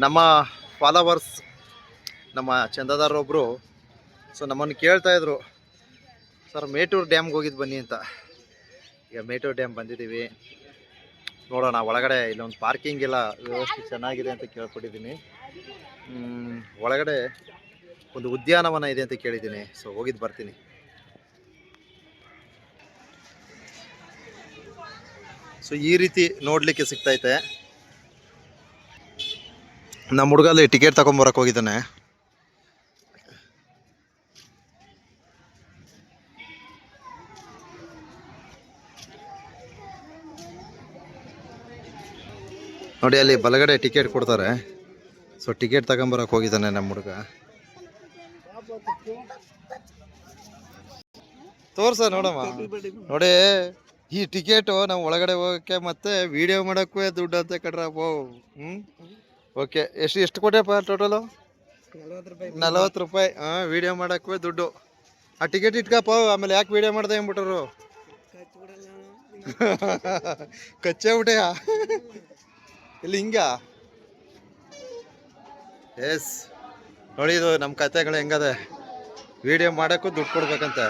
ನಮ್ಮ ಫಾಲೋವರ್ಸ್ ನಮ್ಮ ಚಂದಾದಾರೊಬ್ಬರು ನಮ್ಮನ್ನು ಕೇಳ್ತಾಯಿದ್ರು, ಸರ್ ಮೇಟೂರು ಡ್ಯಾಮ್ಗೆ ಹೋಗಿದ್ದು ಬನ್ನಿ ಅಂತ. ಈಗ ಮೇಟೂರು ಡ್ಯಾಮ್ ಬಂದಿದ್ದೀವಿ, ನೋಡೋಣ. ಒಳಗಡೆ ಇಲ್ಲೊಂದು ಪಾರ್ಕಿಂಗ್ ಎಲ್ಲ ವ್ಯವಸ್ಥೆ ಚೆನ್ನಾಗಿದೆ ಅಂತ ಕೇಳ್ಪಟ್ಟಿದ್ದೀನಿ. ಒಳಗಡೆ ಒಂದು ಉದ್ಯಾನವನ ಇದೆ ಅಂತ ಕೇಳಿದ್ದೀನಿ. ಹೋಗಿದ್ದು ಬರ್ತೀನಿ. ಈ ರೀತಿ ನೋಡಲಿಕ್ಕೆ ಸಿಗ್ತೈತೆ. ನಮ್ಮ ಹುಡುಗಲ್ಲಿ ಟಿಕೆಟ್ ತಗೊಂಬರಕ್ಕೆ ಹೋಗಿದ್ದಾನೆ. ನೋಡಿ, ಅಲ್ಲಿ ಬಲಗಡೆ ಟಿಕೆಟ್ ಕೊಡ್ತಾರೆ. ಟಿಕೆಟ್ ತಗೊಂಬರಕ್ಕೆ ಹೋಗಿದ್ದಾನೆ ನಮ್ಮ ಹುಡುಗ. ತೋರ್ಸ ನೋಡಮ್ಮ. ನೋಡಿ, ಈ ಟಿಕೆಟು ನಾವು ಒಳಗಡೆ ಹೋಗೋಕ್ಕೆ ಮತ್ತೆ ವಿಡಿಯೋ ಮಾಡೋಕ್ಕೂ ದುಡ್ಡು ಅಂತ ಕಡ್ರಪ್ಪ. ಓಕೆ, ಎಷ್ಟು ಕೊಟ್ಟೆಪ್ಪ ಟೋಟಲು? 40 ರೂಪಾಯಿ. ವಿಡಿಯೋ ಮಾಡೋಕ್ಕೂ ದುಡ್ಡು. ಆ ಟಿಕೆಟ್ ಇಟ್ಕಪ್ಪ, ಆಮೇಲೆ ಯಾಕೆ ವಿಡಿಯೋ ಮಾಡ್ದೆ ಅಂದ್ಬಿಟ್ರು. ಕಚ್ಚೆ ಬಿಟ್ಟೆಯಾ ಇಲ್ಲಿ ಹಿಂಗ? ಎಸ್ ನೋಡಿ, ಇದು ನಮ್ಮ ಕತೆಗಳು ಹೆಂಗದೆ. ವಿಡಿಯೋ ಮಾಡೋಕ್ಕೂ ದುಡ್ಡು ಕೊಡ್ಬೇಕಂತೆ.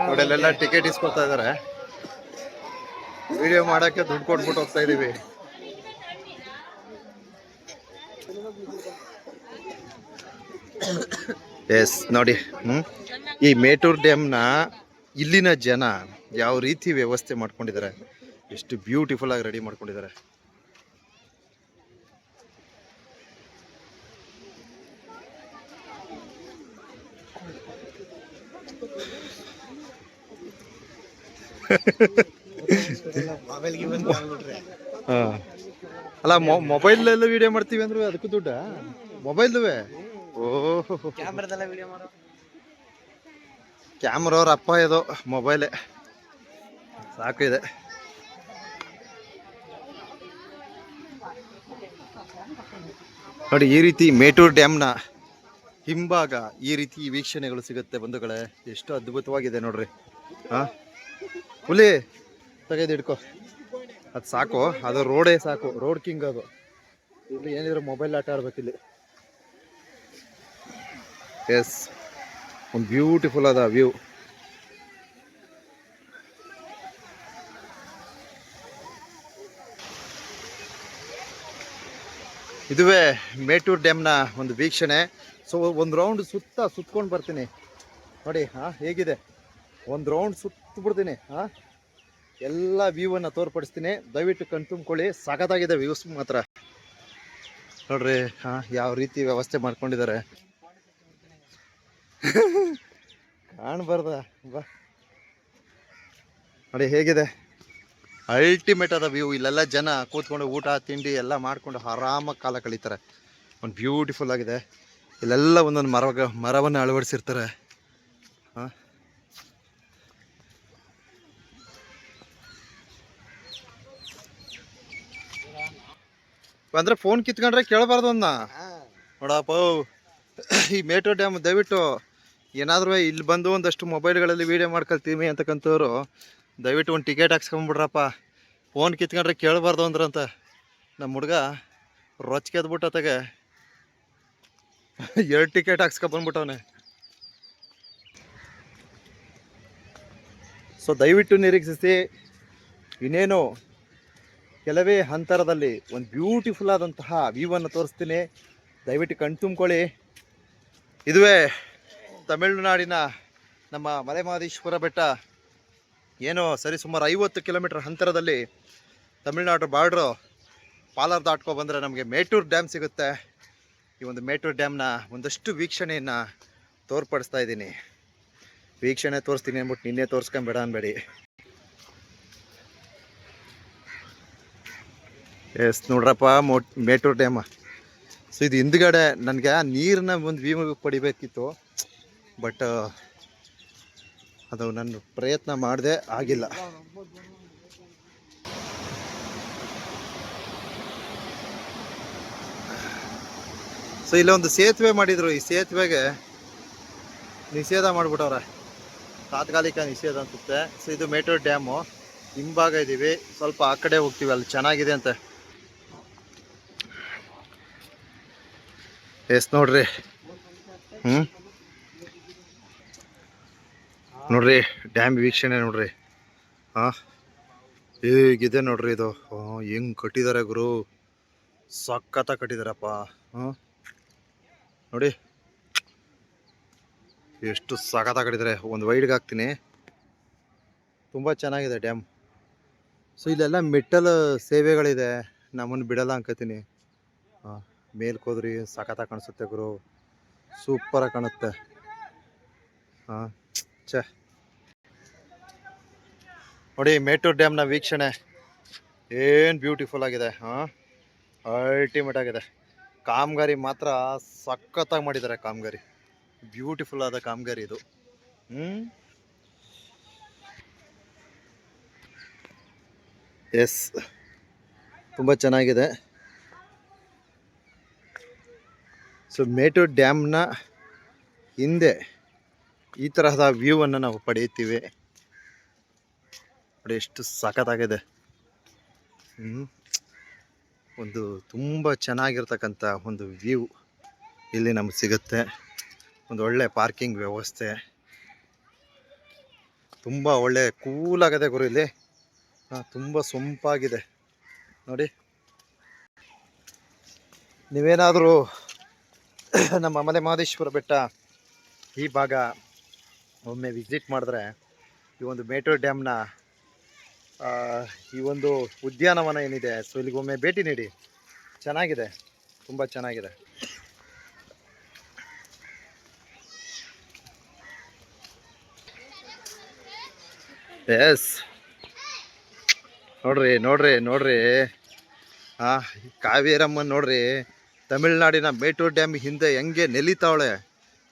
ನೋಡಿ, ಅಲ್ಲೆಲ್ಲ ಟಿಕೆಟ್ ಇಸ್ಕೊಳ್ತಾ ಇದಾರೆ. ವಿಡಿಯೋ ಮಾಡೋಕ್ಕೆ ದುಡ್ಡು ಕೊಟ್ಬಿಟ್ಟು ಹೋಗ್ತಾ ಇದೀವಿ. ಎಸ್ ನೋಡಿ, ಈ ಮೇಟೂರು ಡ್ಯಾಮ್ನ ಇಲ್ಲಿನ ಜನ ಯಾವ ರೀತಿ ವ್ಯವಸ್ಥೆ ಮಾಡ್ಕೊಂಡಿದ್ದಾರೆ, ಎಷ್ಟು ಬ್ಯೂಟಿಫುಲ್ ಆಗಿ ರೆಡಿ ಮಾಡ್ಕೊಂಡಿದ್ದಾರೆ. ಅಲ್ಲ, ಮೊಬೈಲ್ ವಿಡಿಯೋ ಮಾಡ್ತೀವಿ ಅಂದ್ರೆ ಅದಕ್ಕೂ ದುಡ್ಡ? ಮೊಬೈಲ್ದುವೆ? ಓಹೋ, ಕ್ಯಾಮ್ರಾ ಅವ್ರ ಅಪ್ಪ ಇದು ಮೊಬೈಲೇ ಸಾಕು ಇದೆ. ನೋಡಿ, ಈ ರೀತಿ ಮೇಟೂರು ಡ್ಯಾಮ್ನ ಹಿಂಭಾಗ ಈ ರೀತಿ ವೀಕ್ಷಣೆಗಳು ಸಿಗುತ್ತೆ ಬಂಧುಗಳೇ. ಎಷ್ಟು ಅದ್ಭುತವಾಗಿದೆ ನೋಡ್ರಿ. ಹುಲಿ ತೆಗೆದು ಹಿಡ್ಕೊ, ಅದು ಸಾಕು. ಅದು ರೋಡೇ ಸಾಕು, ರೋಡ್ ಕಿಂಗ್ ಅದು. ಇಲ್ಲಿ ಏನಿದ್ರು ಮೊಬೈಲ್ ಆಟ ಆಡ್ಬೇಕು ಇಲ್ಲಿ. ಎಸ್, ಒಂದು ಬ್ಯೂಟಿಫುಲ್ ಆದ ವ್ಯೂ. ಇದುವೇ ಮೇಟೂರು ಡ್ಯಾಮ್ನ ಒಂದು ವೀಕ್ಷಣೆ. ಒಂದು ರೌಂಡ್ ಸುತ್ಕೊಂಡು ಬರ್ತೀನಿ ನೋಡಿ. ಹೇಗಿದೆ, ಒಂದು ರೌಂಡ್ ಸುತ್ತಬಿಡ್ತೀನಿ. ಎಲ್ಲ ವ್ಯೂವನ್ನು ತೋರ್ಪಡಿಸ್ತೀನಿ. ದಯವಿಟ್ಟು ಕಣ್ ತುಂಬ್ಕೊಳ್ಳಿ. ಸಖತ್ತಾಗಿದೆ ವ್ಯೂಸ್ ಮಾತ್ರ ನೋಡ್ರಿ. ಯಾವ ರೀತಿ ವ್ಯವಸ್ಥೆ ಮಾಡ್ಕೊಂಡಿದ್ದಾರೆ ಕಾಣಬಾರ್ದ ಬಾ. ನೋಡಿ ಹೇಗಿದೆ, ಅಲ್ಟಿಮೇಟ್ ಆದ ವ್ಯೂ. ಇಲ್ಲೆಲ್ಲ ಜನ ಕೂತ್ಕೊಂಡು ಊಟ ತಿಂಡಿ ಎಲ್ಲ ಮಾಡ್ಕೊಂಡು ಆರಾಮಾಗಿ ಕಾಲ ಕಳೀತಾರೆ. ಒಂದು ಬ್ಯೂಟಿಫುಲ್ ಆಗಿದೆ. ಇಲ್ಲೆಲ್ಲ ಒಂದೊಂದು ಮರವನ್ನು ಅಳವಡಿಸಿರ್ತಾರೆ. ಅಂದ್ರೆ ಫೋನ್ ಕಿತ್ಕೊಂಡ್ರೆ ಕೇಳಬಾರ್ದು ಅಂದ ನೋಡಪ್ಪ. ಈ ಮೇಟೂರು ಡ್ಯಾಮ್ ದಯವಿಟ್ಟು ಏನಾದರೂ ಇಲ್ಲಿ ಬಂದು ಒಂದಷ್ಟು ಮೊಬೈಲ್ಗಳಲ್ಲಿ ವೀಡಿಯೋ ಮಾಡ್ಕೊಳ್ತೀವಿ ಅಂತಕ್ಕಂಥವ್ರು ದಯವಿಟ್ಟು ಒಂದು ಟಿಕೆಟ್ ಹಾಕ್ಸ್ಕೊಂಬಿಡ್ರಪ್ಪ. ಫೋನ್ ಕಿತ್ಕೊಂಡ್ರೆ ಕೇಳಬಾರ್ದು ಅಂದ್ರಂತ. ನಮ್ಮ ಹುಡುಗ ರೊಚ್ಕೆದ್ಬಿಟ್ಟತ್ತಾಗೆ 2 ಟಿಕೆಟ್ ಹಾಕ್ಸ್ಕೊಂಡ್ಬಂದ್ಬಿಟ್ಟವನೆ. ದಯವಿಟ್ಟು ನಿರೀಕ್ಷಿಸಿ. ಇನ್ನೇನು ಕೆಲವೇ ಅಂತರದಲ್ಲಿ ಒಂದು ಬ್ಯೂಟಿಫುಲ್ ಆದಂತಹ ವ್ಯೂವನ್ನು ತೋರಿಸ್ತೀನಿ. ದಯವಿಟ್ಟು ಕಣ್ ತುಂಬ್ಕೊಳ್ಳಿ. ಇದುವೇ ತಮಿಳುನಾಡಿನ ನಮ್ಮ ಮಲೆಮಹದೇಶ್ವರ ಬೆಟ್ಟ. ಏನೋ ಸರಿಸುಮಾರು 50 ಕಿಲೋಮೀಟರ್ ಅಂತರದಲ್ಲಿ ತಮಿಳುನಾಡು ಬಾರ್ಡ್ರು ಪಾಲಾರ್ ದಾಟ್ಕೊ ಬಂದರೆ ನಮಗೆ ಮೇಟೂರು ಡ್ಯಾಮ್ ಸಿಗುತ್ತೆ. ಈ ಒಂದು ಮೇಟೂರು ಡ್ಯಾಮ್ನ ಒಂದಷ್ಟು ವೀಕ್ಷಣೆಯನ್ನು ತೋರ್ಪಡಿಸ್ತಾ ಇದ್ದೀನಿ. ವೀಕ್ಷಣೆ ತೋರಿಸ್ತೀನಿ ಅಂದ್ಬಿಟ್ಟು ನಿನ್ನೆ ತೋರಿಸ್ಕೊಂಬೇಡ ಅನ್ಬೇಡಿ. ಎಸ್ ನೋಡ್ರಪ್ಪ, ಮೇಟೂರು ಡ್ಯಾಮ್. ಇದು ಹಿಂದ್ಗಡೆ ನನಗೆ ನೀರನ್ನ ಒಂದು ವ್ಯೂ ಪಡಿಬೇಕಿತ್ತು, ಬಟ್ ಅದು ನಾನು ಪ್ರಯತ್ನ ಮಾಡಿದೆ, ಆಗಿಲ್ಲ. ಇಲ್ಲೊಂದು ಸೇತುವೆ ಮಾಡಿದ್ರು. ಈ ಸೇತುವೆಗೆ ನಿಷೇಧ ಮಾಡಿಬಿಟ್ಟವ್ರೆ. ತಾತ್ಕಾಲಿಕ ನಿಷೇಧ ಅನ್ಸುತ್ತೆ. ಸೊ ಇದು ಮೇಟೂರ್ ಡ್ಯಾಮು ಹಿಂಭಾಗ ಇದ್ದೀವಿ, ಸ್ವಲ್ಪ ಆ ಕಡೆ ಹೋಗ್ತೀವಿ, ಅಲ್ಲಿ ಚೆನ್ನಾಗಿದೆ ಅಂತೆ. ಎಸ್ ನೋಡ್ರಿ, ನೋಡ್ರಿ ಡ್ಯಾಮ್ ವೀಕ್ಷಣೆ ನೋಡ್ರಿ. ಹೇಗಿದೆ ನೋಡ್ರಿ ಇದು. ಹೆಂಗ್ ಕಟ್ಟಿದ್ದಾರೆ ಗುರು, ಸಖತ್ತ ಕಟ್ಟಿದಾರಪ್ಪ. ನೋಡಿ ಎಷ್ಟು ಸಖತ್ತ ಕಟ್ಟಿದ್ದಾರೆ. ಒಂದು ವೈಡ್ಗೆ ಹಾಕ್ತೀನಿ, ತುಂಬ ಚೆನ್ನಾಗಿದೆ ಡ್ಯಾಮ್. ಸೊ ಇಲ್ಲೆಲ್ಲ ಮೆಟ್ಟಲ್ ಸೇವೆಗಳಿದೆ, ನಮ್ಮನ್ನು ಬಿಡಲ್ಲ ಅನ್ಕೋತೀನಿ. ಮೇಲ್ಕೋದ್ರಿ ಸಖತ್ತ ಕಾಣಿಸುತ್ತೆ ಗುರು, ಸೂಪರಾಗಿ ಕಾಣುತ್ತೆ. ಛೇ ನೋಡಿ ಮೇಟೂರ್ ಡ್ಯಾಮ್ನ ವೀಕ್ಷಣೆ ಏನು ಬ್ಯೂಟಿಫುಲ್ ಆಗಿದೆ. ಅಲ್ಟಿಮೇಟ್ ಆಗಿದೆ. ಕಾಮಗಾರಿ ಮಾತ್ರ ಸಖತ್ತಾಗಿ ಮಾಡಿದ್ದಾರೆ. ಕಾಮಗಾರಿ ಬ್ಯೂಟಿಫುಲ್ ಆದ ಕಾಮಗಾರಿ ಇದು. ಎಸ್, ತುಂಬ ಚೆನ್ನಾಗಿದೆ. ಸೊ ಮೇಟೂರ್ ಡ್ಯಾಮ್ನ ಹಿಂದೆ ಈ ತರಹದ ವ್ಯೂವನ್ನು ನಾವು ಪಡೆಯುತ್ತೀವಿ. ನೋಡಿ ಎಷ್ಟು ಸಖತ್ತಾಗಿದೆ. ಒಂದು ತುಂಬ ಚೆನ್ನಾಗಿರ್ತಕ್ಕಂಥ ಒಂದು ವ್ಯೂ ಇಲ್ಲಿ ನಮ್ಗೆ ಸಿಗುತ್ತೆ. ಒಂದು ಒಳ್ಳೆ ಪಾರ್ಕಿಂಗ್ ವ್ಯವಸ್ಥೆ, ತುಂಬ ಒಳ್ಳೆ ಕೂಲಾಗಿದೆ ಗುರು ಇಲ್ಲಿ. ತುಂಬ ಸೊಂಪಾಗಿದೆ ನೋಡಿ. ನೀವೇನಾದರೂ ನಮ್ಮ ಮಲೆ ಮಹದೇಶ್ವರ ಬೆಟ್ಟ ಈ ಭಾಗ ಒಮ್ಮೆ ವಿಸಿಟ್ ಮಾಡಿದ್ರೆ ಈ ಒಂದು ಮೇಟೂರ್ ಡ್ಯಾಮ್ನ ಈ ಒಂದು ಉದ್ಯಾನವನ ಏನಿದೆ, ಸೊ ಇಲ್ಲಿಗೆ ಒಮ್ಮೆ ಭೇಟಿ ನೀಡಿ. ಚೆನ್ನಾಗಿದೆ, ತುಂಬ ಚೆನ್ನಾಗಿದೆ. ಎಸ್ ನೋಡ್ರಿ ನೋಡ್ರಿ ನೋಡ್ರಿ, ಕಾವೇರಮ್ಮನ ನೋಡ್ರಿ, ತಮಿಳ್ನಾಡಿನ ಮೇಟೂರ್ ಡ್ಯಾಮ್ ಹಿಂದೆ ಹೆಂಗೆ ನೆಲಿತಾವಳೆ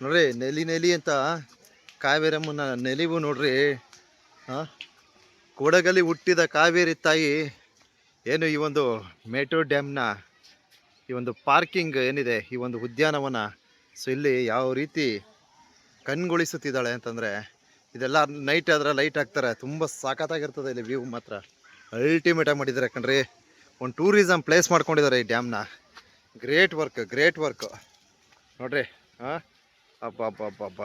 ನೋಡ್ರಿ. ನೆಲಿ ಅಂತ ಕಾವೇರಮ್ಮನ ನೆಲಿವು ನೋಡ್ರಿ. ಕೊಡಗಲ್ಲಿ ಹುಟ್ಟಿದ ಕಾವೇರಿ ತಾಯಿ ಏನು ಈ ಒಂದು ಮೇಟೂರ್ ಡ್ಯಾಮ್ನ ಈ ಒಂದು ಪಾರ್ಕಿಂಗ್ ಏನಿದೆ, ಈ ಒಂದು ಉದ್ಯಾನವನ, ಸೊ ಇಲ್ಲಿ ಯಾವ ರೀತಿ ಕಣ್ಗೊಳಿಸುತ್ತಿದ್ದಾಳೆ ಅಂತಂದರೆ, ಇದೆಲ್ಲ ನೈಟ್ ಆದರೆ ಲೈಟ್ ಹಾಕ್ತಾರೆ, ತುಂಬ ಸಖತ್ತಾಗಿರ್ತದೆ ಇಲ್ಲಿ ವ್ಯೂ ಮಾತ್ರ. ಅಲ್ಟಿಮೇಟಾಗಿ ಮಾಡಿದ್ದಾರೆ ಕಣ್ರಿ. ಒಂದು ಟೂರಿಸಮ್ ಪ್ಲೇಸ್ ಮಾಡ್ಕೊಂಡಿದ್ದಾರೆ ಈ ಡ್ಯಾಮ್ನ. ಗ್ರೇಟ್ ವರ್ಕ್ ನೋಡ್ರಿ. ಅಬ್ಬ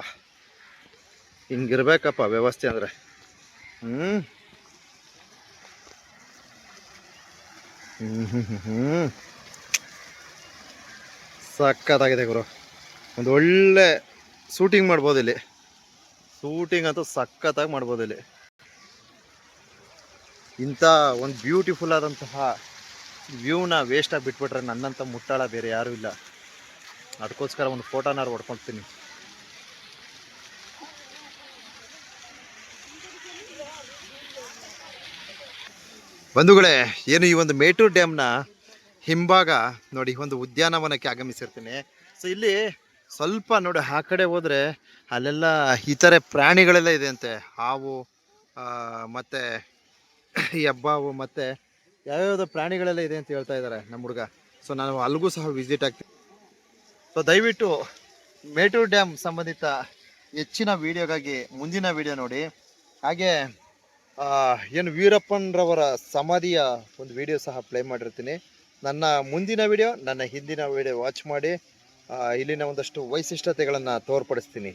ಹಿಂಗಿರ್ಬೇಕಪ್ಪ ವ್ಯವಸ್ಥೆ ಅಂದರೆ. ಸಖತ್ತಾಗಿದೆ ಗುರು. ಒಂದು ಒಳ್ಳೆ ಶೂಟಿಂಗ್ ಮಾಡ್ಬೋದು ಇಲ್ಲಿ. ಶೂಟಿಂಗ್ ಅಂತೂ ಸಖತ್ತಾಗಿ ಮಾಡ್ಬೋದು ಇಲ್ಲಿ. ಇಂಥ ಒಂದು ಬ್ಯೂಟಿಫುಲ್ ಆದಂತಹ ವ್ಯೂನ ವೇಸ್ಟಾಗಿ ಬಿಟ್ಬಿಟ್ರೆ ನನ್ನಂಥ ಮುಟ್ಟಾಳ ಬೇರೆ ಯಾರೂ ಇಲ್ಲ. ಅದಕ್ಕೋಸ್ಕರ ಒಂದು ಫೋಟೋನಾರು ಹೊಡ್ಕೊಳ್ತೀನಿ. ಬಂಧುಗಳೇ, ಏನು ಈ ಒಂದು ಮೇಟೂರ್ ಡ್ಯಾಮ್ನ ಹಿಂಭಾಗ ನೋಡಿ ಒಂದು ಉದ್ಯಾನವನಕ್ಕೆ ಆಗಮಿಸಿರ್ತೀನಿ. ಸೊ ಇಲ್ಲಿ ಸ್ವಲ್ಪ ನೋಡಿ ಆ ಕಡೆ ಹೋದರೆ ಅಲ್ಲೆಲ್ಲ ಈ ಥರ ಪ್ರಾಣಿಗಳೆಲ್ಲ ಇದೆ ಅಂತೆ. ಹಾವು ಮತ್ತು ಹೆಬ್ಬಾವು ಮತ್ತು ಯಾವ್ಯಾವುದೋ ಪ್ರಾಣಿಗಳೆಲ್ಲ ಇದೆ ಅಂತ ಹೇಳ್ತಾ ಇದ್ದಾರೆ ನಮ್ಮ ಹುಡುಗ. ಸೊ ನಾನು ಅಲ್ಲಿಗೂ ಸಹ ವಿಸಿಟ್ ಆಗ್ತೀನಿ. ಸೊ ದಯವಿಟ್ಟು ಮೇಟೂರ್ ಡ್ಯಾಮ್ ಸಂಬಂಧಿತ ಹೆಚ್ಚಿನ ವಿಡಿಯೋಗಾಗಿ ಮುಂದಿನ ವಿಡಿಯೋ ನೋಡಿ. ಹಾಗೆ ಏನು ವೀರಪ್ಪನ್ರವರ ಸಮಾಧಿಯ ಒಂದು ವಿಡಿಯೋ ಸಹ ಪ್ಲೇ ಮಾಡಿರ್ತೀನಿ. ನನ್ನ ಮುಂದಿನ ವಿಡಿಯೋ, ನನ್ನ ಹಿಂದಿನ ವಿಡಿಯೋ ವಾಚ್ ಮಾಡಿ ಇಲ್ಲಿನ ಒಂದಷ್ಟು ವೈಶಿಷ್ಟ್ಯತೆಗಳನ್ನು ತೋರ್ಪಡಿಸ್ತೀನಿ.